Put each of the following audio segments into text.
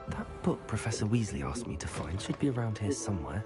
That book Professor Weasley asked me to find should be around here somewhere.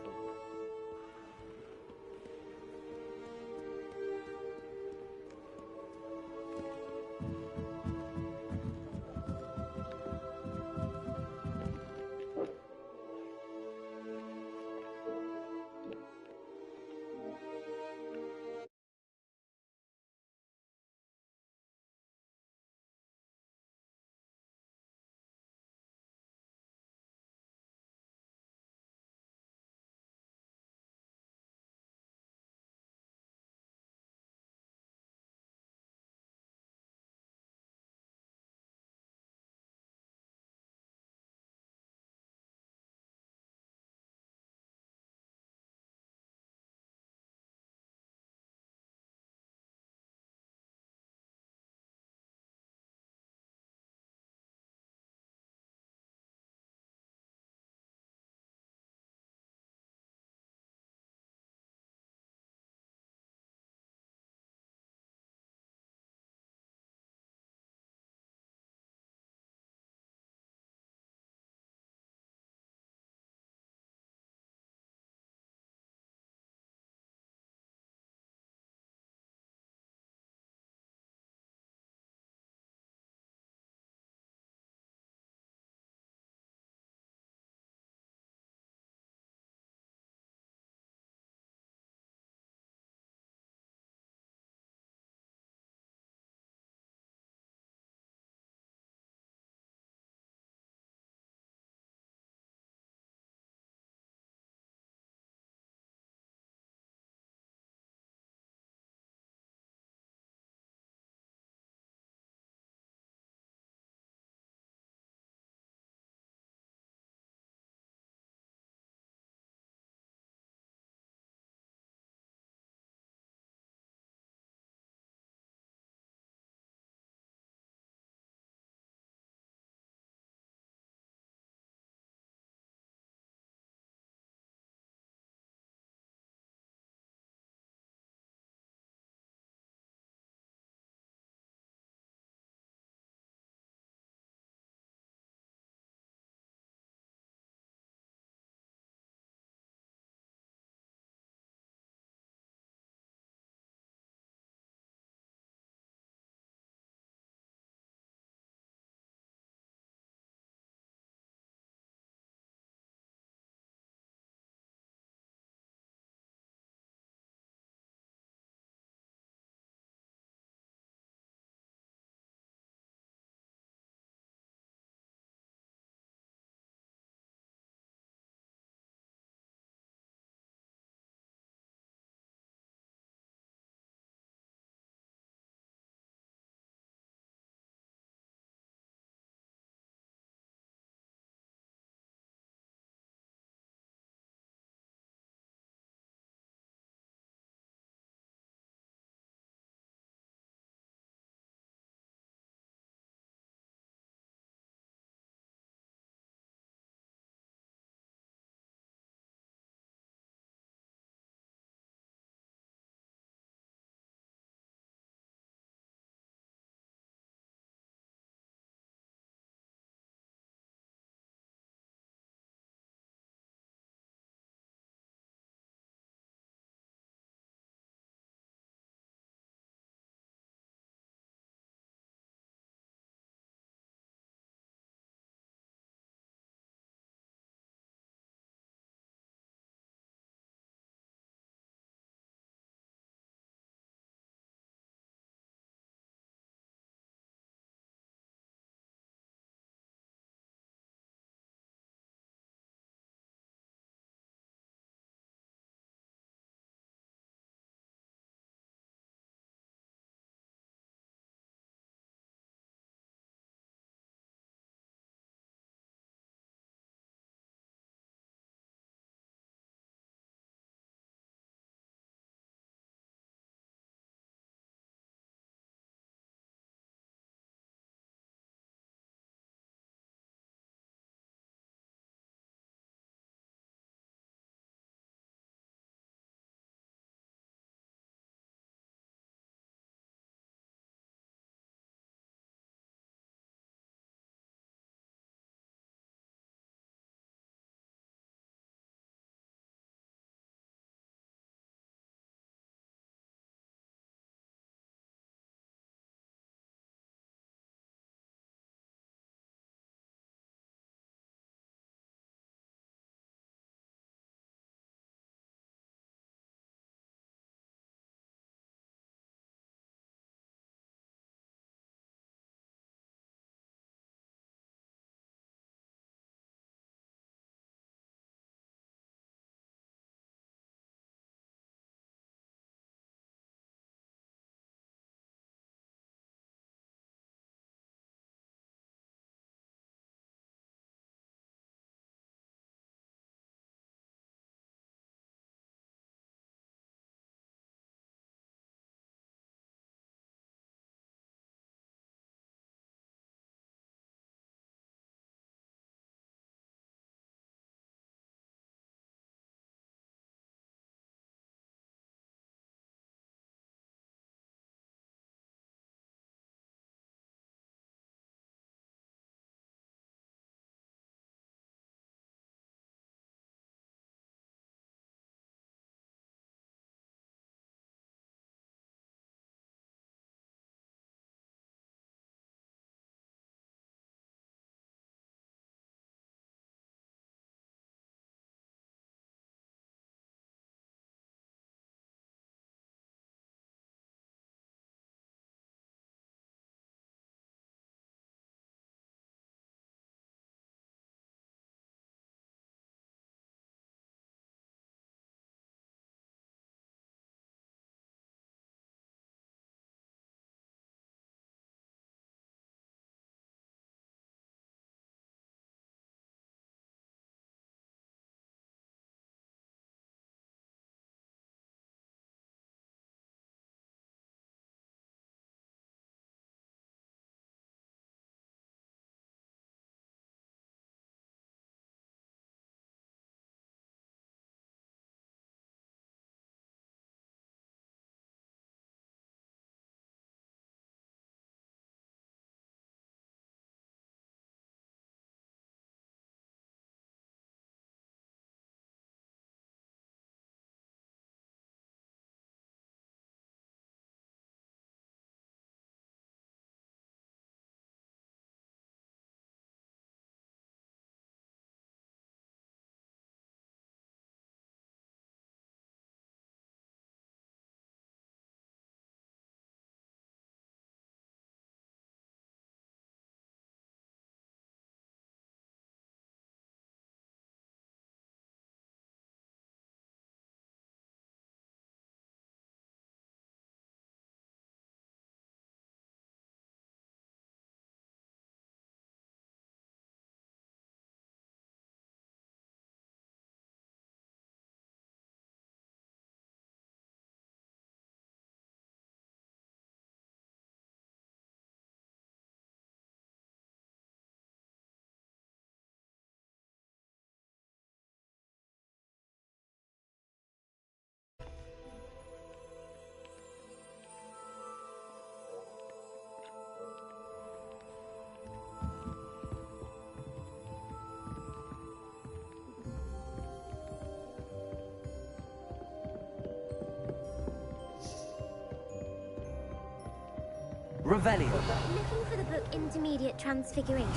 Revelio. Looking for the book Intermediate Transfiguration.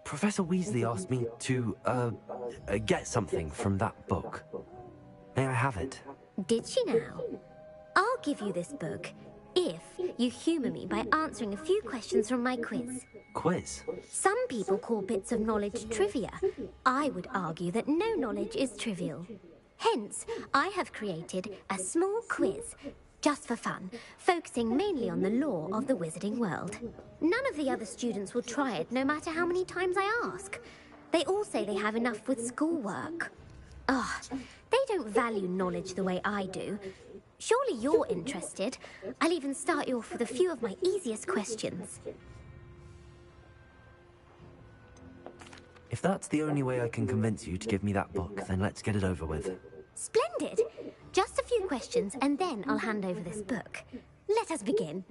Professor Weasley asked me to, get something from that book. May I have it? Did she now? I'll give you this book if you humour me by answering a few questions from my quiz. Quiz? Some people call bits of knowledge trivia. I would argue that no knowledge is trivial. Hence, I have created a small quiz, just for fun, focusing mainly on the lore of the wizarding world. None of the other students will try it, no matter how many times I ask. They all say they have enough with schoolwork. Ugh, they don't value knowledge the way I do. Surely you're interested. I'll even start you off with a few of my easiest questions. If that's the only way I can convince you to give me that book, then let's get it over with. Splendid! Just a few questions and then I'll hand over this book. Let us begin.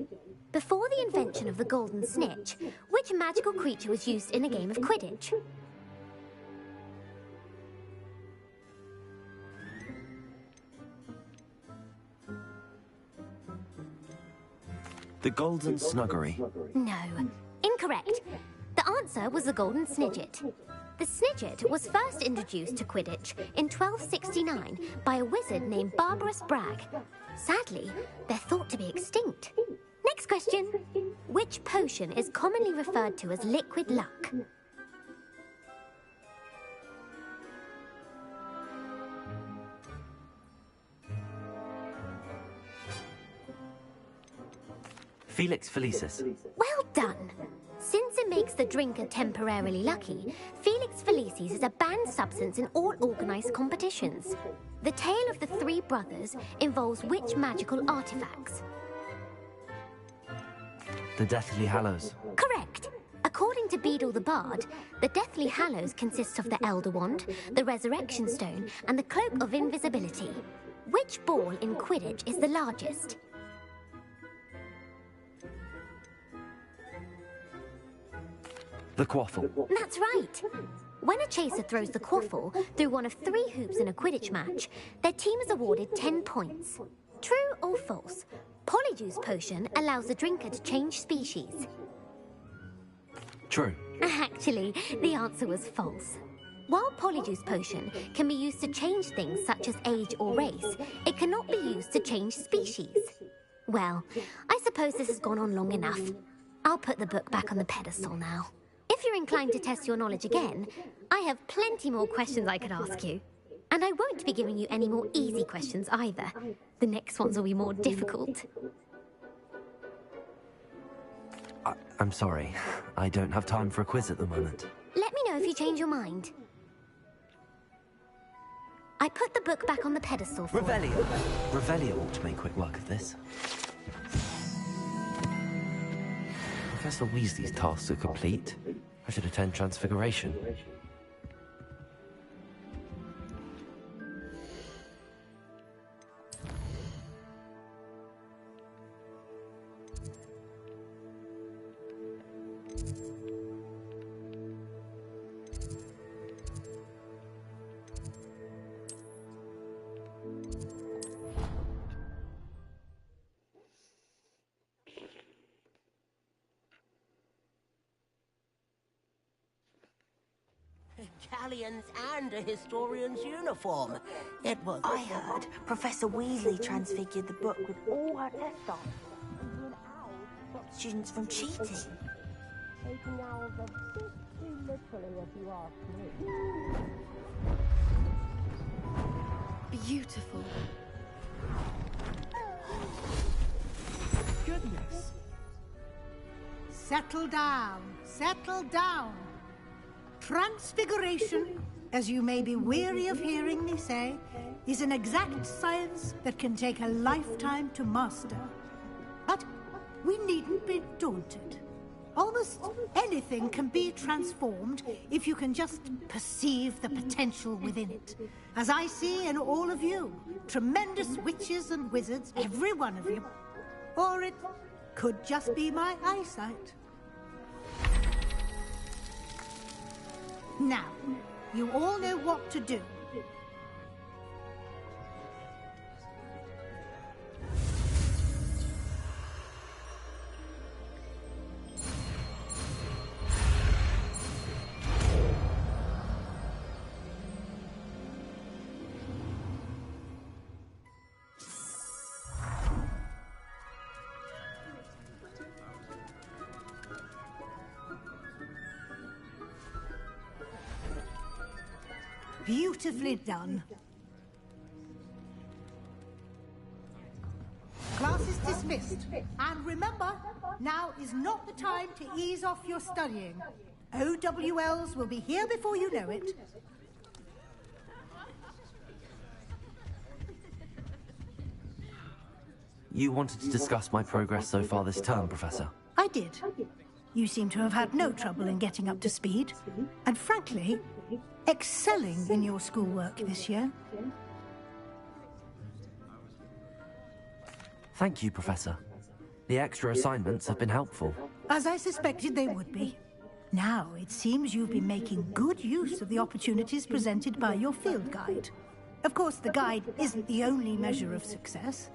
Before the invention of the golden snitch, which magical creature was used in a game of Quidditch? The Golden Snuggery. No, incorrect. The answer was the golden snidget. The snidget was first introduced to Quidditch in 1269 by a wizard named Barbarous Bragg. Sadly, they're thought to be extinct. Next question. Which potion is commonly referred to as liquid luck? Felix Felicis. Well done. Since it makes the drinker temporarily lucky, Felix Felicis is a banned substance in all organised competitions. The tale of the three brothers involves which magical artifacts? The Deathly Hallows. Correct. According to Beedle the Bard, the Deathly Hallows consists of the Elder Wand, the Resurrection Stone, and the Cloak of Invisibility. Which ball in Quidditch is the largest? The Quaffle. That's right. When a chaser throws the quaffle through one of 3 hoops in a Quidditch match, their team is awarded 10 points. True or false? Polyjuice Potion allows the drinker to change species. True. Actually, the answer was false. While Polyjuice Potion can be used to change things such as age or race, it cannot be used to change species. Well, I suppose this has gone on long enough. I'll put the book back on the pedestal now. If you're inclined to test your knowledge again, I have plenty more questions I could ask you. And I won't be giving you any more easy questions either. The next ones will be more difficult. I'm sorry. I don't have time for a quiz at the moment. Let me know if you change your mind. I put the book back on the pedestal for Revelio. Revelio ought to make quick work of this. Professor Weasley's tasks are complete. I should attend Transfiguration. Galleons and a historian's uniform. It was... I heard Professor Weasley transfigured the book with all her test on into an owl to stop students from cheating. Taking owls a bit too literally, if you ask me. Beautiful. Goodness. Settle down. Settle down. Transfiguration, as you may be weary of hearing me say, is an exact science that can take a lifetime to master. But we needn't be daunted. Almost anything can be transformed if you can just perceive the potential within it. As I see in all of you, tremendous witches and wizards, every one of you. Or it could just be my eyesight. Now, you all know what to do. Beautifully done. Class is dismissed. And remember, now is not the time to ease off your studying. OWLs will be here before you know it. You wanted to discuss my progress so far this term, Professor? I did. You seem to have had no trouble in getting up to speed. And frankly, excelling in your schoolwork this year. Thank you, Professor. The extra assignments have been helpful. As I suspected they would be. Now, it seems you've been making good use of the opportunities presented by your field guide. Of course, the guide isn't the only measure of success.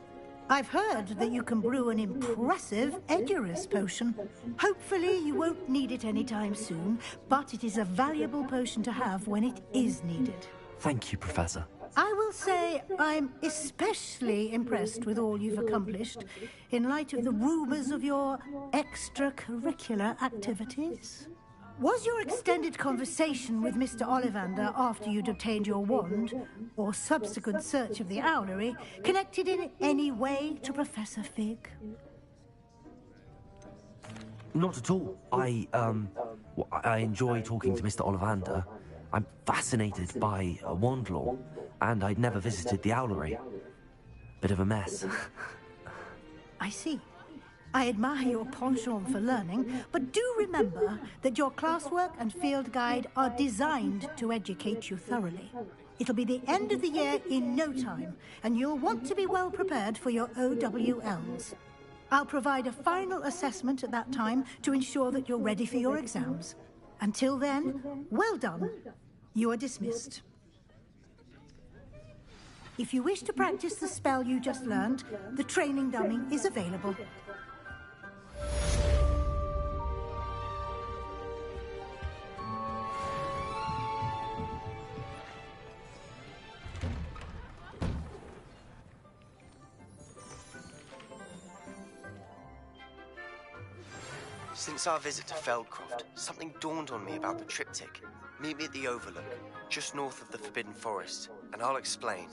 I've heard that you can brew an impressive Edurus potion. Hopefully, you won't need it anytime soon, but it is a valuable potion to have when it is needed. Thank you, Professor. I will say I'm especially impressed with all you've accomplished in light of the rumors of your extracurricular activities. Was your extended conversation with Mr. Ollivander after you'd obtained your wand, or subsequent search of the owlery, connected in any way to Professor Fig? Not at all. I enjoy talking to Mr. Ollivander. I'm fascinated by wand lore, and I'd never visited the owlery. Bit of a mess. I see. I admire your penchant for learning, but do remember that your classwork and field guide are designed to educate you thoroughly. It'll be the end of the year in no time, and you'll want to be well prepared for your OWLs. I'll provide a final assessment at that time to ensure that you're ready for your exams. Until then, well done. You are dismissed. If you wish to practice the spell you just learned, the training dummy is available. Since our visit to Feldcroft, something dawned on me about the triptych. Meet me at the Overlook, just north of the Forbidden Forest, and I'll explain.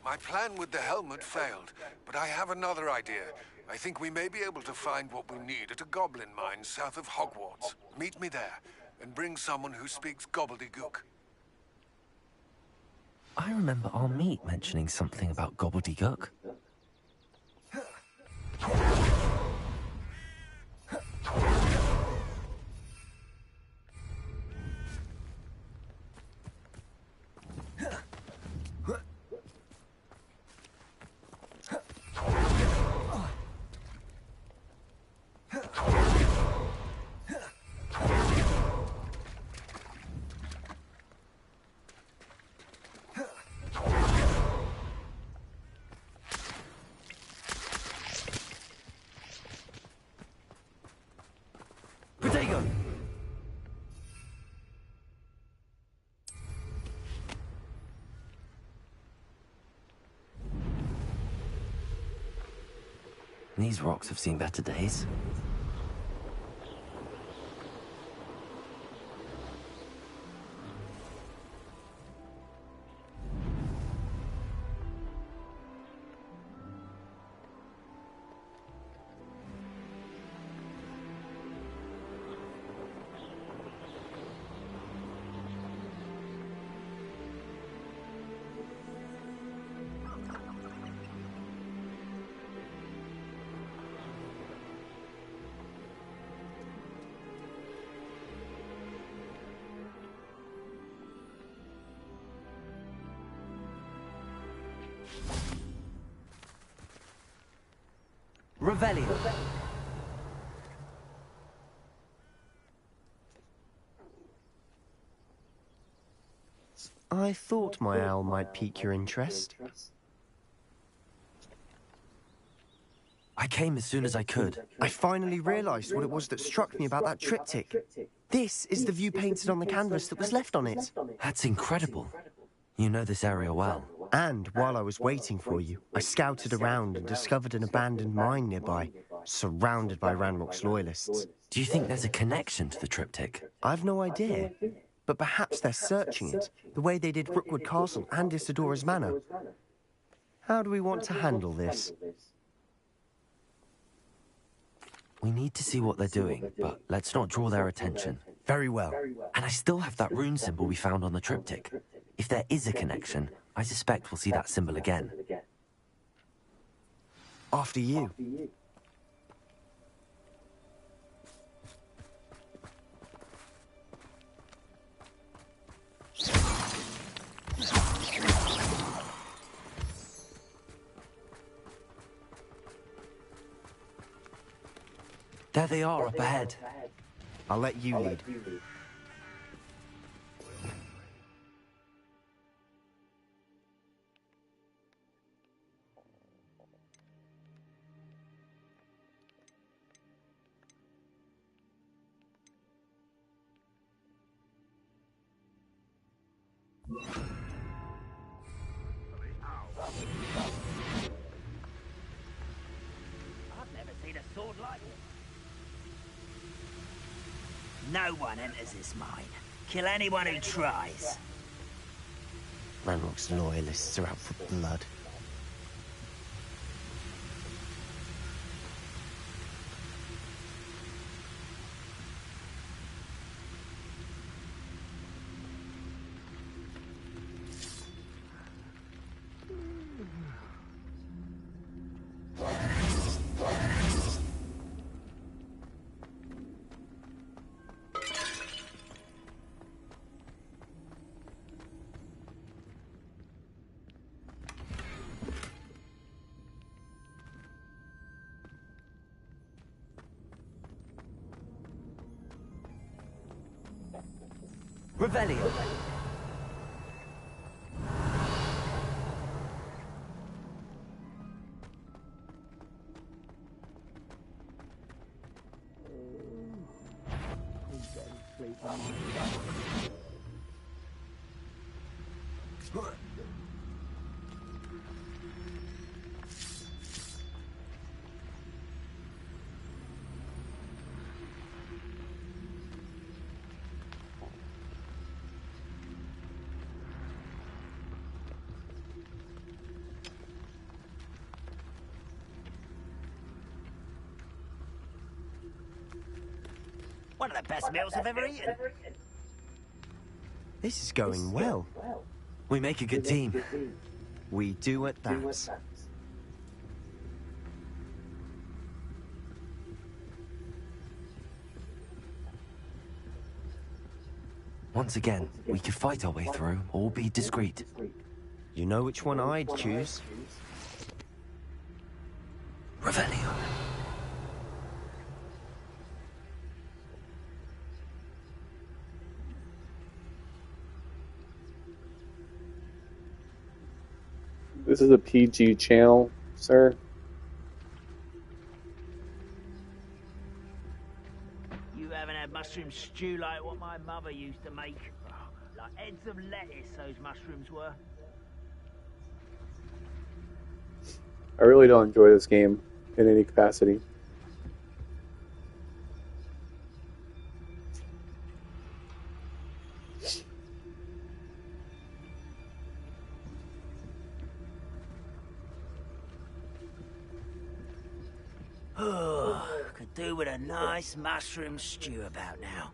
My plan with the helmet failed, but I have another idea. I think we may be able to find what we need at a goblin mine south of Hogwarts. Meet me there, and bring someone who speaks gobbledygook. I remember our meet mentioning something about gobbledygook. These rocks have seen better days. Revelio. I thought my owl might pique your interest. I came as soon as I could. I finally realized what it was that struck me about that triptych. This is the view painted on the canvas that was left on it. That's incredible. You know this area well. And while I was waiting for you, I scouted around and discovered an abandoned mine nearby, surrounded by Ranrock's loyalists. Do you think there's a connection to the triptych? I've no idea, but perhaps they're searching it, the way they did Rookwood Castle and Isidora's Manor. How do we want to handle this? We need to see what they're doing, but let's not draw their attention. Very well. And I still have that rune symbol we found on the triptych. If there is a connection, I suspect we'll see that symbol again. After you. There they are up ahead. I'll let you lead. I've never seen a sword like it. No one enters this mine. Kill anyone who tries. Ranrock's loyalists are out for blood. Revelio. One of the best meals I've ever eaten. This is going well. We make a good team. We do at that. Once again, we could fight our way through, or be discreet. You know which one I'd choose? Revelio. This is a PG channel, sir. You haven't had mushroom stew like what my mother used to make. Oh, like heads of lettuce, those mushrooms were. I really don't enjoy this game. in any capacity. Oh, could do with a nice mushroom stew about now.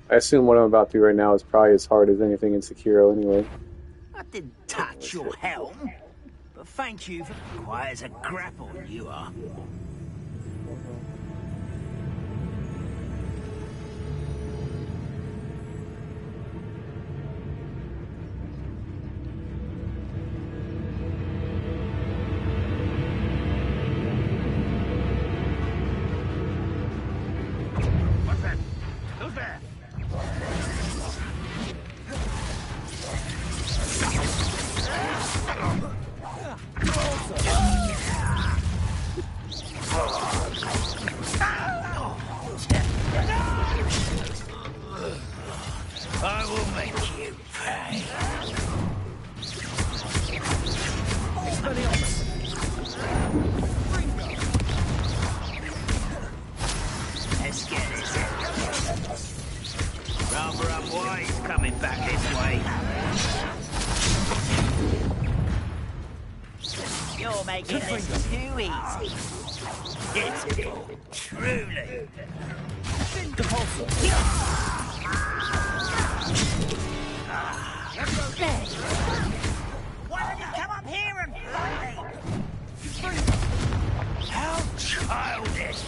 I assume what I'm about to do right now is probably as hard as anything in Sekiro anyway. I didn't touch your helm, but thank you for quiet as a grapple you are. What's that? Who's there? I will make you pay. Let's get this. Rather unwise coming back this way. You're making this too easy. Pitiful, truly. Why don't you come up here and fight me? How childish!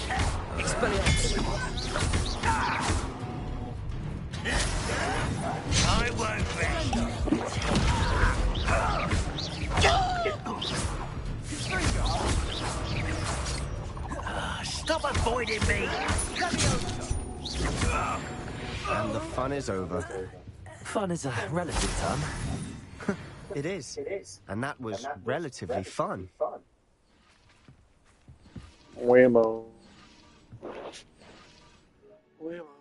I won't rest. Stop avoiding me! And the fun is over. Fun is a relative term. It is. And that was relatively fun. Whammo. Whammo.